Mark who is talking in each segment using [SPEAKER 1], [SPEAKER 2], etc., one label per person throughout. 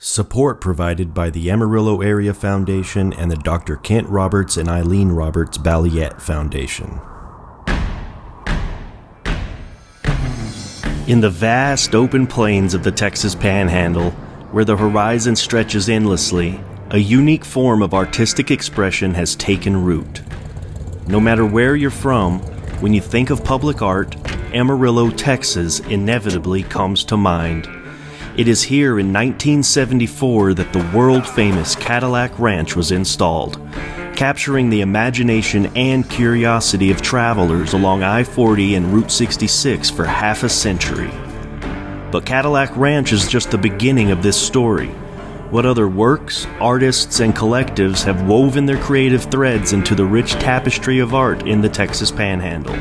[SPEAKER 1] Support provided by the Amarillo Area Foundation and the Dr. Kent Roberts and Ilene Roberts Balliett Foundation. In the vast open plains of the Texas Panhandle, where the horizon stretches endlessly, a unique form of artistic expression has taken root. No matter where you're from, when you think of public art, Amarillo, Texas inevitably comes to mind. It is here in 1974 that the world-famous Cadillac Ranch was installed, capturing the imagination and curiosity of travelers along I-40 and Route 66 for half a century. But Cadillac Ranch is just the beginning of this story. What other works, artists, and collectives have woven their creative threads into the rich tapestry of art in the Texas Panhandle?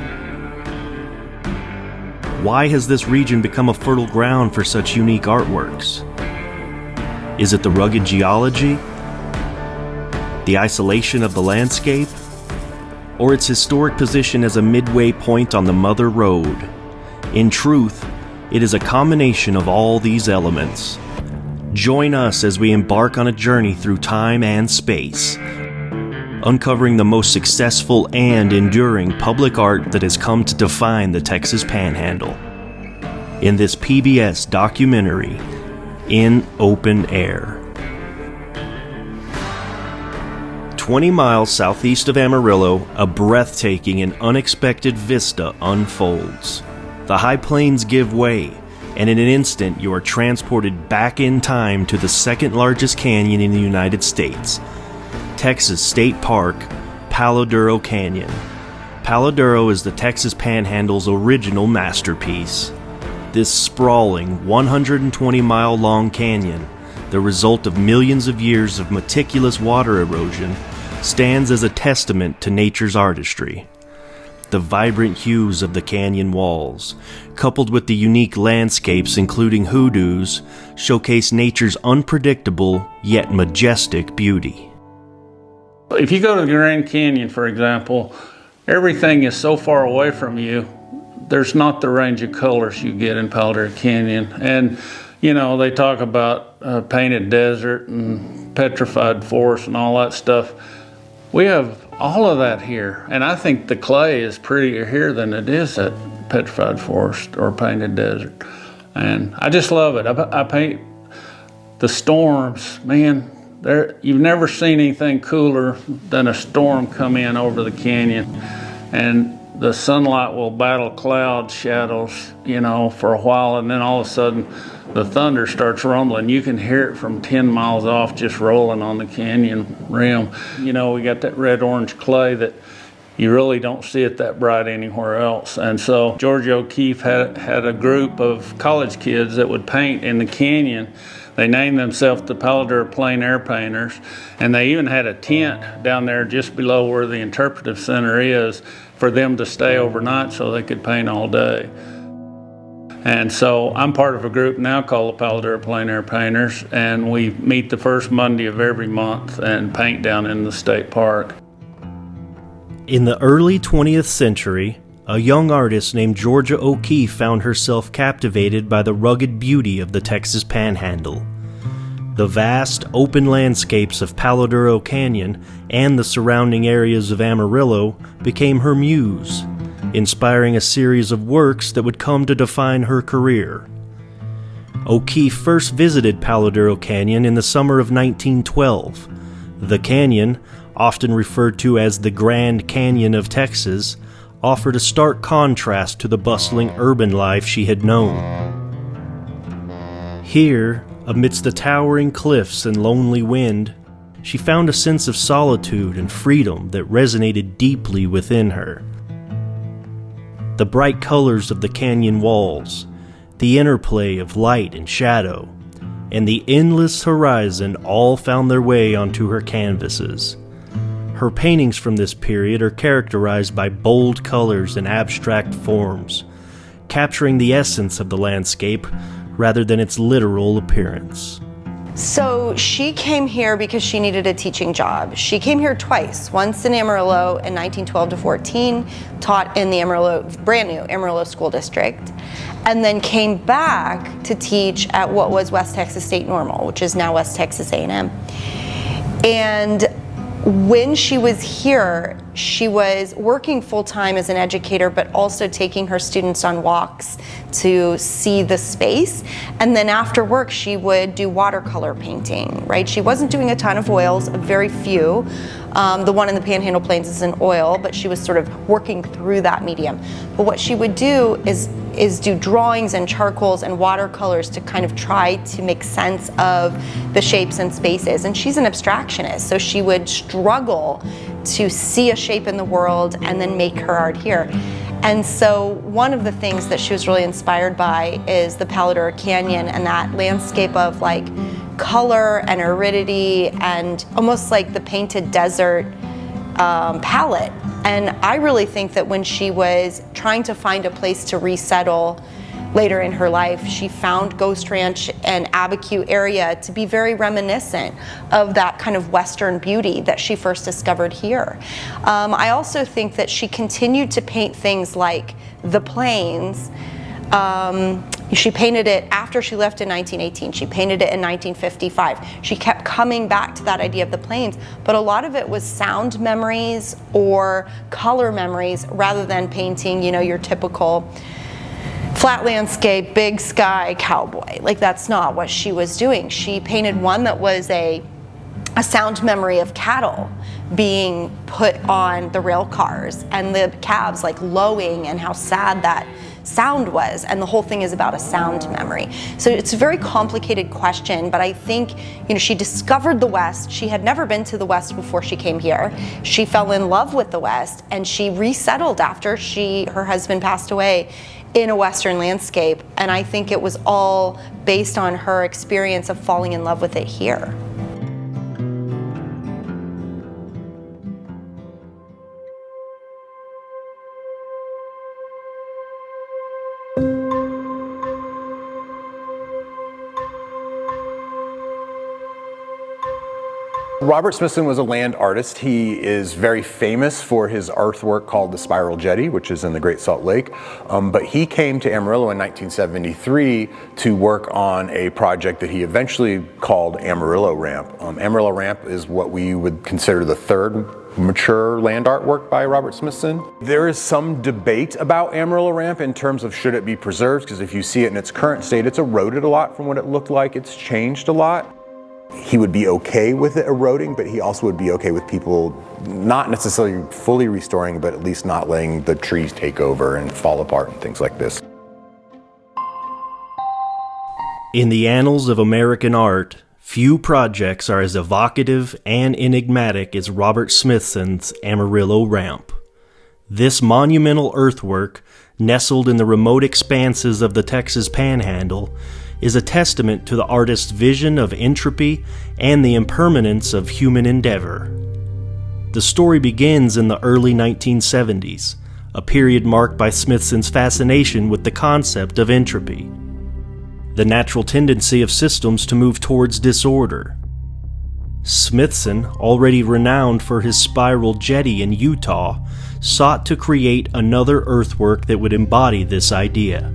[SPEAKER 1] Why has this region become a fertile ground for such unique artworks? Is it the rugged geology? The isolation of the landscape? Or its historic position as a midway point on the Mother Road? In truth, it is a combination of all these elements. Join us as we embark on a journey through time and space, uncovering the most successful and enduring public art that has come to define the Texas Panhandle. In this PBS documentary, In Open Air. 20 miles southeast of Amarillo, a breathtaking and unexpected vista unfolds. The high plains give way, and in an instant you are transported back in time to the second largest canyon in the United States, Texas State Park, Palo Duro Canyon. Palo Duro is the Texas Panhandle's original masterpiece. This sprawling, 120-mile-long canyon, the result of millions of years of meticulous water erosion, stands as a testament to nature's artistry. The vibrant hues of the canyon walls, coupled with the unique landscapes including hoodoos, showcase nature's unpredictable yet majestic beauty.
[SPEAKER 2] If you go to the Grand Canyon, for example, everything is so far away from you, there's not the range of colors you get in Palo Duro Canyon. And, you know, they talk about painted desert and petrified forest and all that stuff. We have all of that here. And I think the clay is prettier here than it is at petrified forest or painted desert. And I just love it. I paint the storms, man. You've never seen anything cooler than a storm come in over the canyon, and the sunlight will battle cloud shadows, you know, for a while, and then all of a sudden the thunder starts rumbling. You can hear it from 10 miles off just rolling on the canyon rim. You know, we got that red-orange clay that you really don't see it that bright anywhere else. And so George O'Keeffe had a group of college kids that would paint in the canyon. They named themselves the Palo Duro Plein Air Painters, and they even had a tent down there just below where the interpretive center is for them to stay overnight so they could paint all day. And so I'm part of a group now called the Palo Duro Plein Air Painters, and we meet the first Monday of every month and paint down in the state park.
[SPEAKER 1] In the early 20th century, a young artist named Georgia O'Keeffe found herself captivated by the rugged beauty of the Texas Panhandle. The vast, open landscapes of Palo Duro Canyon and the surrounding areas of Amarillo became her muse, inspiring a series of works that would come to define her career. O'Keeffe first visited Palo Duro Canyon in the summer of 1912. The canyon, often referred to as the Grand Canyon of Texas, offered a stark contrast to the bustling urban life she had known. Here, amidst the towering cliffs and lonely wind, she found a sense of solitude and freedom that resonated deeply within her. The bright colors of the canyon walls, the interplay of light and shadow, and the endless horizon all found their way onto her canvases. Her paintings from this period are characterized by bold colors and abstract forms, capturing the essence of the landscape rather than its literal appearance.
[SPEAKER 3] So she came here because she needed a teaching job. She came here twice, once in Amarillo in 1912 to 14, taught in the Amarillo, brand new Amarillo School District, and then came back to teach at what was West Texas State Normal, which is now West Texas A&M. And when she was here, she was working full-time as an educator, but also taking her students on walks to see the space. And then after work, she would do watercolor painting, right? She wasn't doing a ton of oils, very few. The one in the Panhandle Plains is an oil, but she was sort of working through that medium. But what she would do is do drawings and charcoals and watercolors to kind of try to make sense of the shapes and spaces. And she's an abstractionist, so she would struggle to see a shape in the world and then make her art here. And so one of the things that she was really inspired by is the Palo Canyon and that landscape of like color and aridity and almost like the painted desert palette. And I really think that when she was trying to find a place to resettle later in her life, she found Ghost Ranch and Abiquiu area to be very reminiscent of that kind of Western beauty that she first discovered here. I also think that she continued to paint things like the plains. She painted it after she left in 1918. She painted it in 1955. She kept coming back to that idea of the plains, but a lot of it was sound memories or color memories rather than painting, you know, your typical flat landscape, big sky cowboy. Like, that's not what she was doing. She painted one that was a sound memory of cattle being put on the rail cars and the calves like lowing and how sad that sound was, and the whole thing is about a sound memory. So it's a very complicated question, but I think, you know, she discovered the West. She had never been to the West before she came here. She fell in love with the West, and she resettled after her husband passed away in a Western landscape, and I think it was all based on her experience of falling in love with it here.
[SPEAKER 4] Robert Smithson was a land artist. He is very famous for his earthwork called the Spiral Jetty, which is in the Great Salt Lake. But he came to Amarillo in 1973 to work on a project that he eventually called Amarillo Ramp. Amarillo Ramp is what we would consider the third mature land artwork by Robert Smithson. There is some debate about Amarillo Ramp in terms of should it be preserved, because if you see it in its current state, it's eroded a lot from what it looked like. It's changed a lot. He would be okay with it eroding, but he also would be okay with people not necessarily fully restoring, but at least not letting the trees take over and fall apart and things like this.
[SPEAKER 1] In the annals of American art, few projects are as evocative and enigmatic as Robert Smithson's Amarillo Ramp. This monumental earthwork, nestled in the remote expanses of the Texas Panhandle, is a testament to the artist's vision of entropy and the impermanence of human endeavor. The story begins in the early 1970s, a period marked by Smithson's fascination with the concept of entropy, the natural tendency of systems to move towards disorder. Smithson, already renowned for his spiral jetty in Utah, sought to create another earthwork that would embody this idea.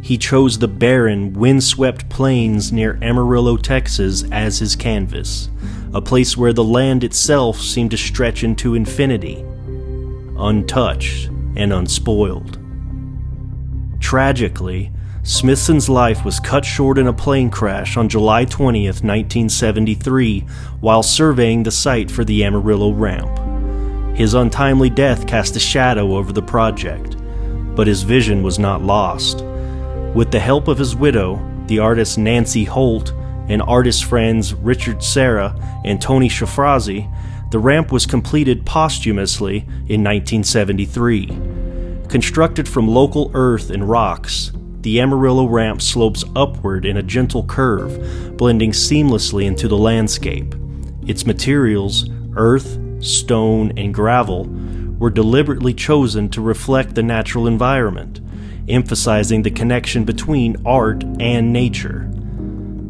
[SPEAKER 1] He chose the barren, windswept plains near Amarillo, Texas as his canvas, a place where the land itself seemed to stretch into infinity, untouched and unspoiled. Tragically, Smithson's life was cut short in a plane crash on July 20th, 1973, while surveying the site for the Amarillo Ramp. His untimely death cast a shadow over the project, but his vision was not lost. With the help of his widow, the artist Nancy Holt, and artist friends Richard Serra and Tony Shafrazi, the ramp was completed posthumously in 1973. Constructed from local earth and rocks, the Amarillo Ramp slopes upward in a gentle curve, blending seamlessly into the landscape. Its materials, earth, stone, and gravel, were deliberately chosen to reflect the natural environment, emphasizing the connection between art and nature.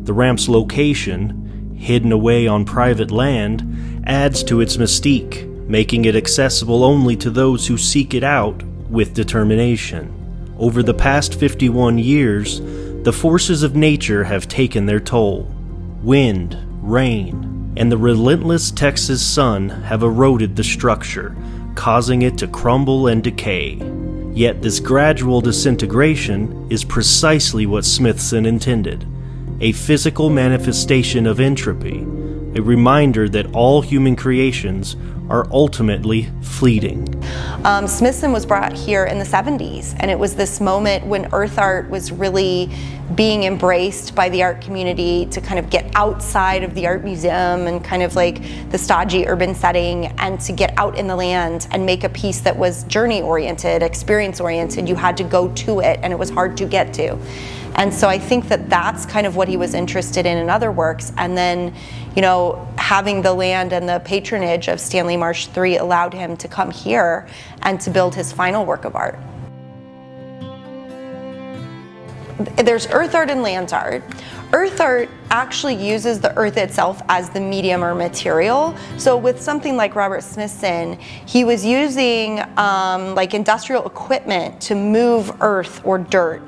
[SPEAKER 1] The ramp's location, hidden away on private land, adds to its mystique, making it accessible only to those who seek it out with determination. Over the past 51 years, the forces of nature have taken their toll. Wind, rain, and the relentless Texas sun have eroded the structure, causing it to crumble and decay. Yet this gradual disintegration is precisely what Smithson intended, a physical manifestation of entropy, a reminder that all human creations are ultimately fleeting.
[SPEAKER 3] Smithson was brought here in the 70s, and it was this moment when earth art was really being embraced by the art community to kind of get outside of the art museum and kind of like the stodgy urban setting, and to get out in the land and make a piece that was journey oriented, experience oriented. You had to go to it, and it was hard to get to. And so I think that that's kind of what he was interested in other works. And then, you know, having the land and the patronage of Stanley Marsh III allowed him to come here and to build his final work of art. There's earth art and land art. Earth art actually uses the earth itself as the medium or material. So with something like Robert Smithson, he was using like industrial equipment to move earth or dirt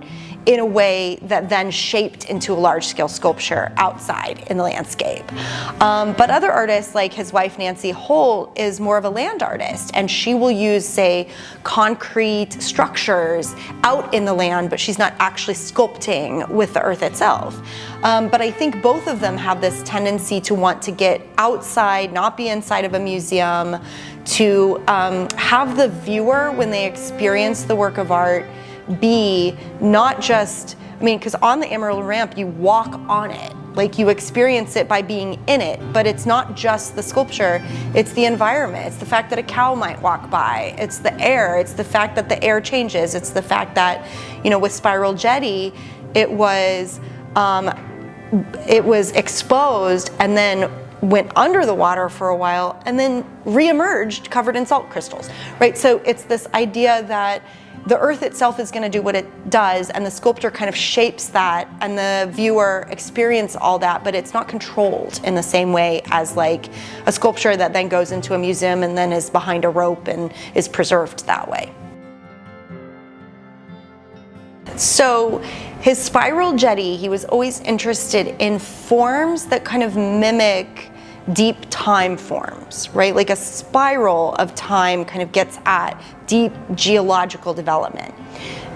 [SPEAKER 3] in a way that then shaped into a large-scale sculpture outside in the landscape. But other artists, like his wife Nancy Holt, is more of a land artist, and she will use, say, concrete structures out in the land, but she's not actually sculpting with the earth itself. But I think both of them have this tendency to want to get outside, not be inside of a museum, to have the viewer, when they experience the work of art, be not just, I mean, because on the Amarillo Ramp, you walk on it. Like, you experience it by being in it, but it's not just the sculpture, it's the environment. It's the fact that a cow might walk by. It's the air. It's the fact that the air changes. It's the fact that, you know, with Spiral Jetty, it was exposed and then went under the water for a while and then reemerged covered in salt crystals, right? So it's this idea that the earth itself is going to do what it does, and the sculptor kind of shapes that, and the viewer experience all that, but it's not controlled in the same way as like a sculpture that then goes into a museum and then is behind a rope and is preserved that way. So his Spiral Jetty, he was always interested in forms that kind of mimic deep time forms, right? Like a spiral of time kind of gets at deep geological development.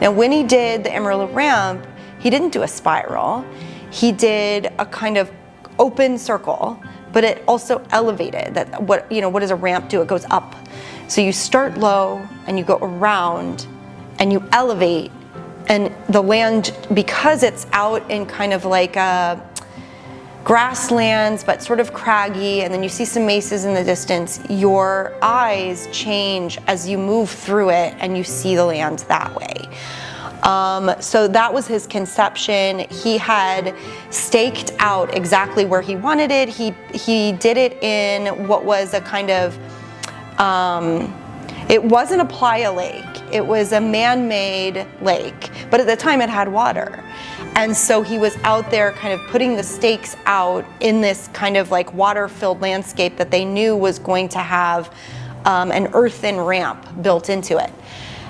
[SPEAKER 3] Now, when he did the Amarillo Ramp, he didn't do a spiral. He did a kind of open circle, but it also elevated. That what does a ramp do? It goes up. So you start low and you go around and you elevate, and the land, because it's out in kind of like a grasslands, but sort of craggy, and then you see some mesas in the distance, your eyes change as you move through it and you see the land that way. So that was his conception. He had staked out exactly where he wanted it. He did it in what was a kind of, it wasn't a playa lake, it was a man-made lake, but at the time it had water. And so he was out there kind of putting the stakes out in this kind of like water-filled landscape that they knew was going to have an earthen ramp built into it.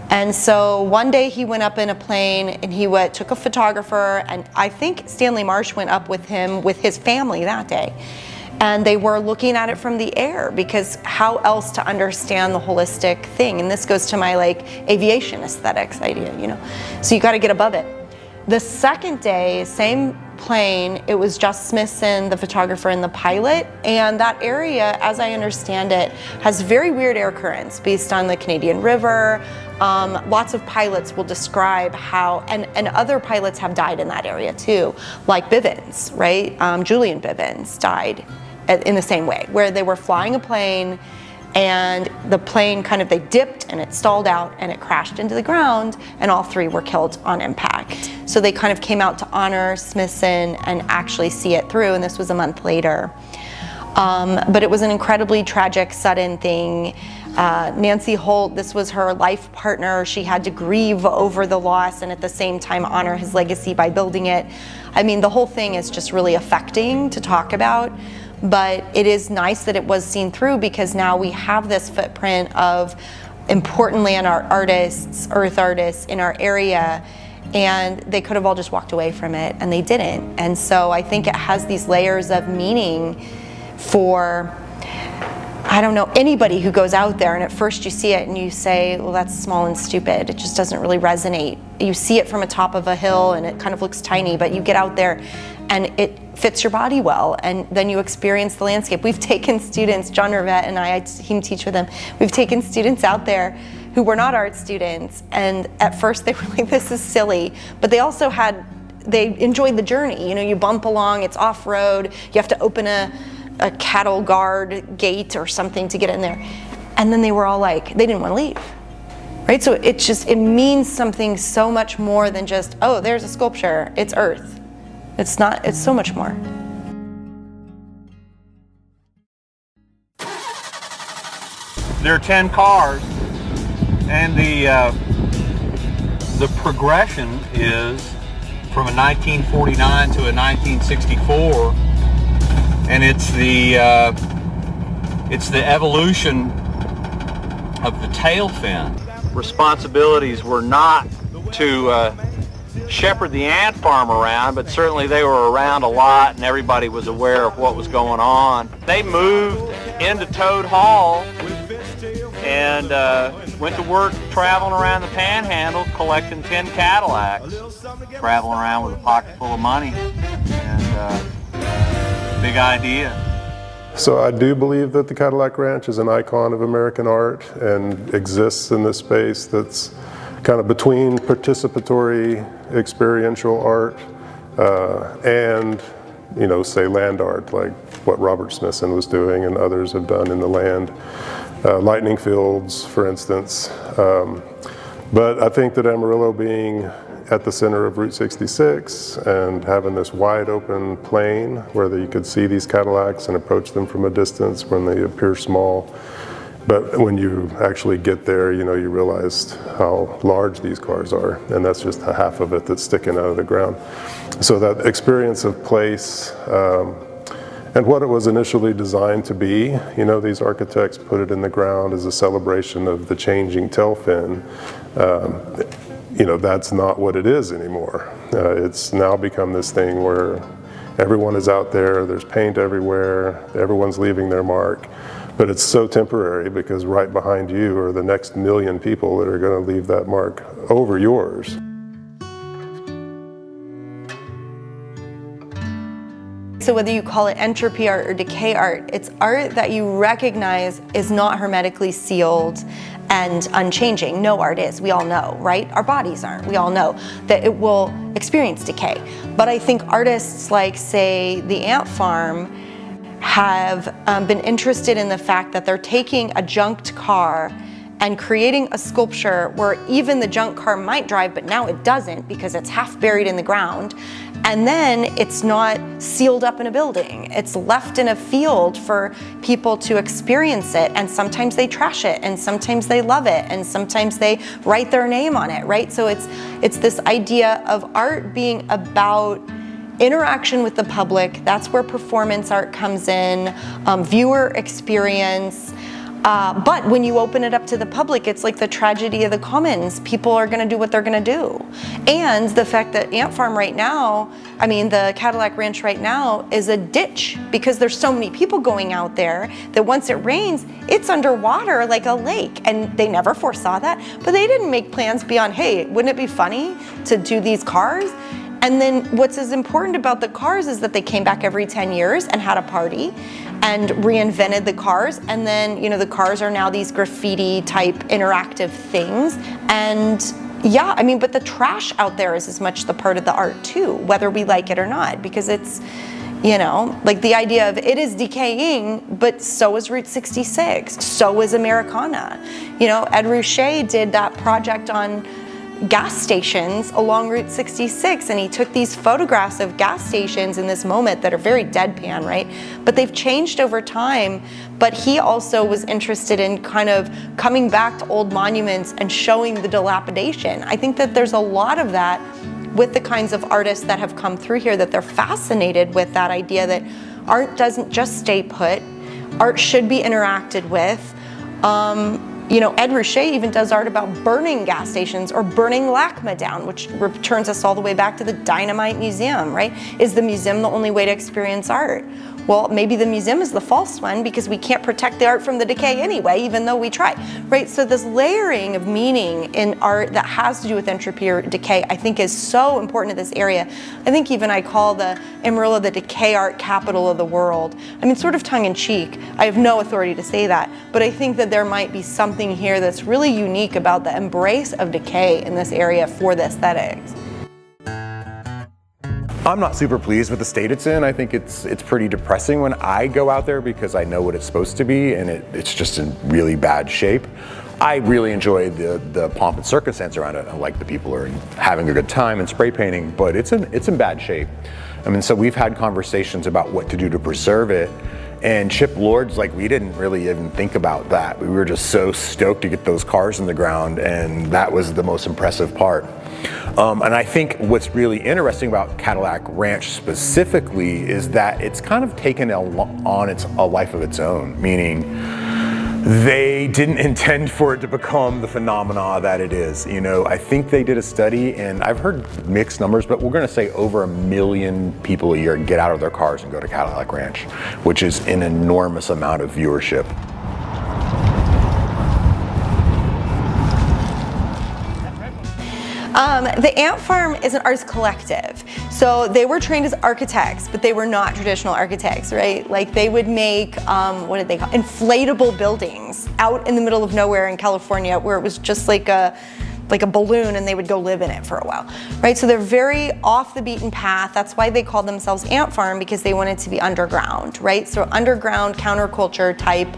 [SPEAKER 3] And so one day he went up in a plane and he took a photographer, and I think Stanley Marsh went up with him with his family that day. And they were looking at it from the air, because how else to understand the holistic thing? And this goes to my like aviation aesthetics idea, you know? So you got to get above it. The second day, same plane, it was just Smithson, the photographer, and the pilot, and that area, as I understand it, has very weird air currents based on the Canadian River. Lots of pilots will describe how, and other pilots have died in that area too, like Bivens, right? Julian Bivens died in the same way, where they were flying a plane and the plane kind of, they dipped and it stalled out and it crashed into the ground, and all three were killed on impact. So they kind of came out to honor Smithson and actually see it through, and this was a month later. But it was an incredibly tragic, sudden thing. Nancy Holt, this was her life partner. She had to grieve over the loss and at the same time honor his legacy by building it. I mean, the whole thing is just really affecting to talk about, but it is nice that it was seen through, because now we have this footprint of important land art artists, earth artists in our area, and they could have all just walked away from it, and they didn't. And so I think it has these layers of meaning for, I don't know, anybody who goes out there and at first you see it and you say, well, that's small and stupid. It just doesn't really resonate. You see it from the top of a hill and it kind of looks tiny, but you get out there and it fits your body well, and then you experience the landscape. We've taken students, John Rivette and I teach with them, we've taken students out there who were not art students, and at first they were like, this is silly, but they also they enjoyed the journey. You know, you bump along, it's off-road, you have to open a cattle guard gate or something to get in there. And then they were all like, they didn't want to leave, right? So it means something so much more than just, oh, there's a sculpture, it's earth. It's not, it's so much more.
[SPEAKER 5] There are 10 cars, and the progression is from a 1949 to a 1964, and it's the evolution of the tail fin. Responsibilities were not to shepherd the ant farm around, but certainly they were around a lot and everybody was aware of what was going on. They moved into Toad Hall and went to work traveling around the Panhandle collecting 10 Cadillacs, traveling around with a pocket full of money, and big idea.
[SPEAKER 6] So I do believe that the Cadillac Ranch is an icon of American art and exists in this space that's kind of between participatory experiential art and, you know, say land art, like what Robert Smithson was doing and others have done in the land. Lightning fields, for instance. But I think that Amarillo being at the center of Route 66 and having this wide open plain where you could see these Cadillacs and approach them from a distance when they appear small. But when you actually get there, you know, you realize how large these cars are, and that's just a half of it that's sticking out of the ground. So that experience of place and what it was initially designed to be, you know, these architects put it in the ground as a celebration of the changing tail fin. You know, that's not what it is anymore. It's now become this thing where everyone is out there, there's paint everywhere, everyone's leaving their mark. But it's so temporary because right behind you are the next million people that are going to leave that mark over yours.
[SPEAKER 3] So whether you call it entropy art or decay art, it's art that you recognize is not hermetically sealed and unchanging. No art is, we all know, right? Our bodies aren't, we all know that it will experience decay. But I think artists like, say, the ant farm have been interested in the fact that they're taking a junked car and creating a sculpture where even the junk car might drive, but now it doesn't because it's half buried in the ground. And then it's not sealed up in a building. It's left in a field for people to experience it. And sometimes they trash it, and sometimes they love it, and sometimes they write their name on it, right? So it's this idea of art being about interaction with the public. That's where performance art comes in, viewer experience. But when you open it up to the public, it's like the tragedy of the commons. People are gonna do what they're gonna do. And the fact that Ant Farm right now, I mean the Cadillac Ranch right now is a ditch because there's so many people going out there that once it rains, it's underwater like a lake. And they never foresaw that, but they didn't make plans beyond, hey, wouldn't it be funny to do these cars? And then what's as important about the cars is that they came back every 10 years and had a party and reinvented the cars. And then, you know, the cars are now these graffiti type interactive things. And yeah, I mean, but the trash out there is as much the part of the art too, whether we like it or not, because it's, you know, like the idea of it is decaying, but so is Route 66, so is Americana. You know, Ed Ruscha did that project on gas stations along Route 66, and he took these photographs of gas stations in this moment that are very deadpan, right? But they've changed over time. But he also was interested in kind of coming back to old monuments and showing the dilapidation. I think that there's a lot of that with the kinds of artists that have come through here, that they're fascinated with that idea that art doesn't just stay put, art should be interacted with. You know, Ed Ruscha even does art about burning gas stations or burning LACMA down, which returns us all the way back to the Dynamite Museum, right? Is the museum the only way to experience art? Well, maybe the museum is the false one because we can't protect the art from the decay anyway, even though we try, right? So this layering of meaning in art that has to do with entropy or decay, I think is so important to this area. I think even I call the Amarillo the decay art capital of the world. I mean, sort of tongue in cheek. I have no authority to say that, but I think that there might be something here that's really unique about the embrace of decay in this area for the aesthetics.
[SPEAKER 4] I'm not super pleased with the state it's in. I think it's pretty depressing when I go out there because I know what it's supposed to be, and it's just in really bad shape. I really enjoy the pomp and circumstance around it. I like the people are having a good time and spray painting, but it's in bad shape. I mean, so we've had conversations about what to do to preserve it. And Chip Lord's like, we didn't really even think about that. We were just so stoked to get those cars in the ground, and that was the most impressive part. And I think what's really interesting about Cadillac Ranch specifically is that it's kind of taken a life of its own, meaning they didn't intend for it to become the phenomena that it is. You know, I think they did a study, and I've heard mixed numbers, but we're gonna say over 1 million people a year get out of their cars and go to Cadillac Ranch, which is an enormous amount of viewership.
[SPEAKER 3] The Ant Farm is an arts collective. So they were trained as architects, but they were not traditional architects, right? Like they would make, what did they call, inflatable buildings out in the middle of nowhere in California where it was just like a balloon, and they would go live in it for a while, right? So they're very off the beaten path. That's why they called themselves Ant Farm, because they wanted to be underground, right? So underground counterculture type.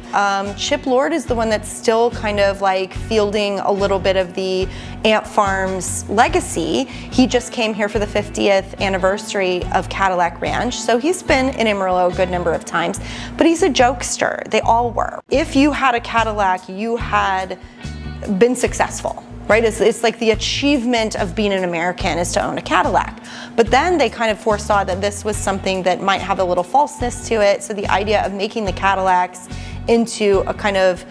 [SPEAKER 3] Chip Lord is the one that's still kind of like fielding a little bit of the Ant Farm's legacy. He just came here for the 50th anniversary of Cadillac Ranch. So he's been in Amarillo a good number of times, but he's a jokester. They all were. If you had a Cadillac, you had been successful. Right? It's like the achievement of being an American is to own a Cadillac. But then they kind of foresaw that this was something that might have a little falseness to it. So the idea of making the Cadillacs into a kind of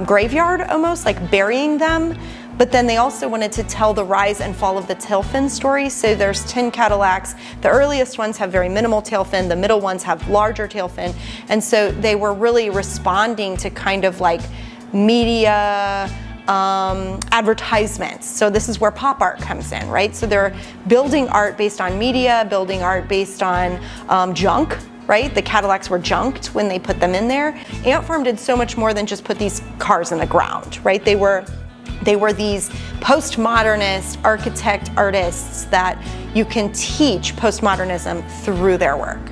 [SPEAKER 3] graveyard almost, like burying them. But then they also wanted to tell the rise and fall of the tail fin story. So there's 10 Cadillacs. The earliest ones have very minimal tail fin. The middle ones have larger tail fin. And so they were really responding to kind of like media, advertisements. So this is where pop art comes in, right? So they're building art based on media, building art based on junk, right? The Cadillacs were junked when they put them in there. Ant Farm did so much more than just put these cars in the ground, right? They were these postmodernist architect artists that you can teach postmodernism through their work.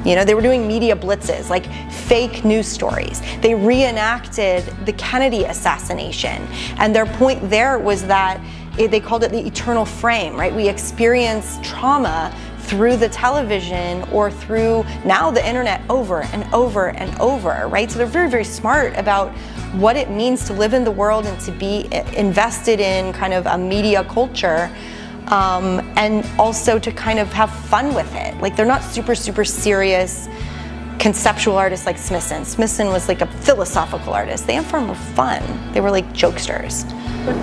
[SPEAKER 3] You know, they were doing media blitzes, like fake news stories. They reenacted the Kennedy assassination. And their point there was that they called it the eternal frame, right? We experience trauma through the television or through now the internet over and over and over, right? So they're very, very smart about what it means to live in the world and to be invested in kind of a media culture. And also to kind of have fun with it. Like they're not super, super serious conceptual artists like Smithson. Smithson was like a philosophical artist. The Ant Farm were fun. They were like jokesters.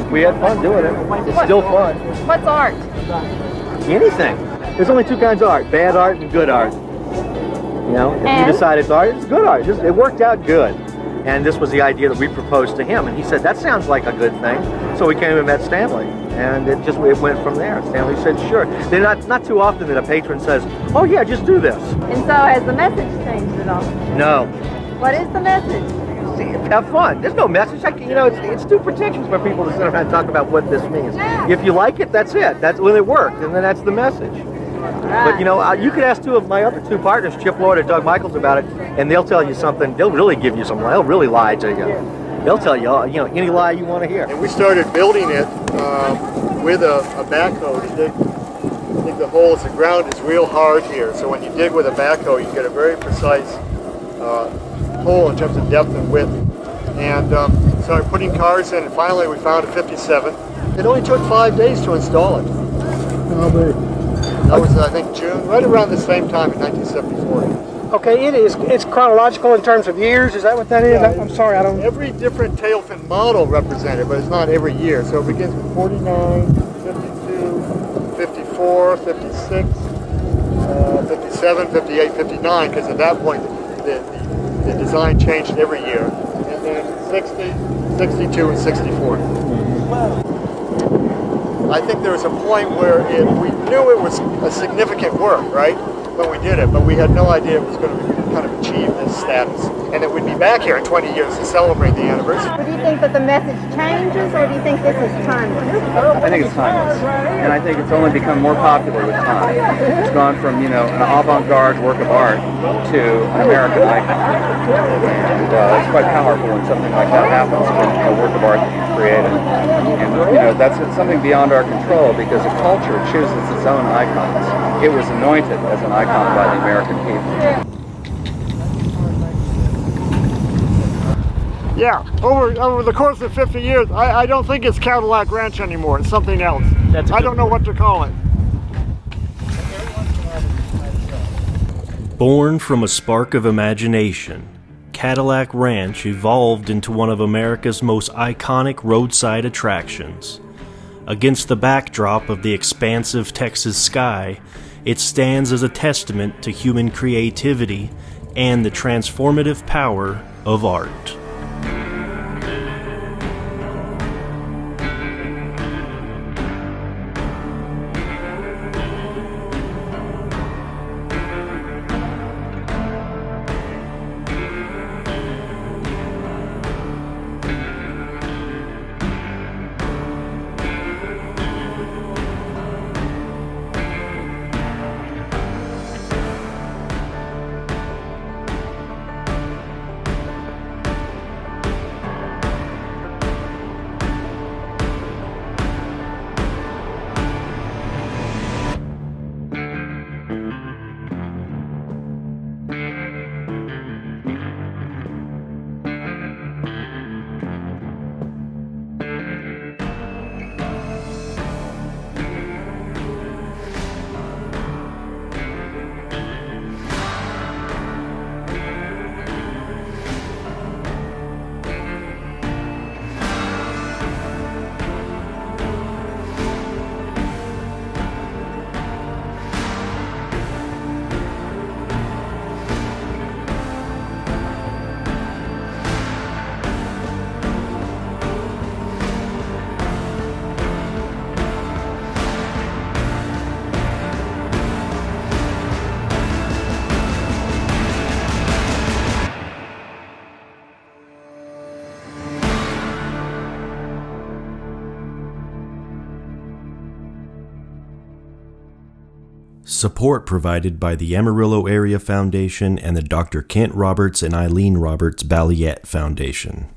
[SPEAKER 7] We had fun doing it. It's still fun.
[SPEAKER 8] What's art?
[SPEAKER 7] Anything. There's only two kinds of art, bad art and good art. You know, if
[SPEAKER 8] And?
[SPEAKER 7] you decide it's art, it's good art. It worked out good. And this was the idea that we proposed to him. And he said, that sounds like a good thing. So we came and met Stanley. And it went from there. Stanley said, sure. They're not too often that a patron says, oh yeah, just do this.
[SPEAKER 8] And so has the message changed at all?
[SPEAKER 7] No.
[SPEAKER 8] What is the message?
[SPEAKER 7] See, have fun. There's no message. It's too pretentious for people to sit around and talk about what this means. If you like it, that's it. That's when it worked. And then that's the message. But you know, you could ask two of my other two partners, Chip Lord and Doug Michaels, about it, and they'll tell you something. They'll really give you some. They'll really lie to you. They'll tell you, any lie you want to hear.
[SPEAKER 9] And we started building it with a backhoe to dig the holes. The ground is real hard here, so when you dig with a backhoe, you get a very precise hole in terms of depth and width. And started putting cars in, and finally we found a 57. It only took 5 days to install it. That was, I think, June, right around the same time in 1974.
[SPEAKER 10] Okay, it's chronological in terms of years. Is that what that is? I'm sorry, I don't.
[SPEAKER 9] Every different tail fin model represented, but it's not every year. So it begins with 49, 52, 54, 56, 57, 58, 59, because at that point the design changed every year. And then 60, 62, and 64. I think there was a point where we knew it was a significant work, right? When we did it, but we had no idea it was going to kind of achieve this status, and that we'd be back here in 20 years to celebrate the anniversary.
[SPEAKER 8] Do you think that the message changes, or do you think this is timeless?
[SPEAKER 11] I think it's timeless, and I think it's only become more popular with time. It's gone from, an avant-garde work of art to an American icon, and it's quite powerful when something like that happens, when a work of art that you've created. And, that's something beyond our control, because a culture chooses its own icons. It was anointed as an icon by the American people.
[SPEAKER 9] Yeah, over the course of 50 years, I don't think it's Cadillac Ranch anymore. It's something else. I don't know what to call it.
[SPEAKER 1] Born from a spark of imagination, Cadillac Ranch evolved into one of America's most iconic roadside attractions. Against the backdrop of the expansive Texas sky, it stands as a testament to human creativity and the transformative power of art. Support provided by the Amarillo Area Foundation and the Dr. Kent Roberts and Ilene Roberts Balliett Foundation.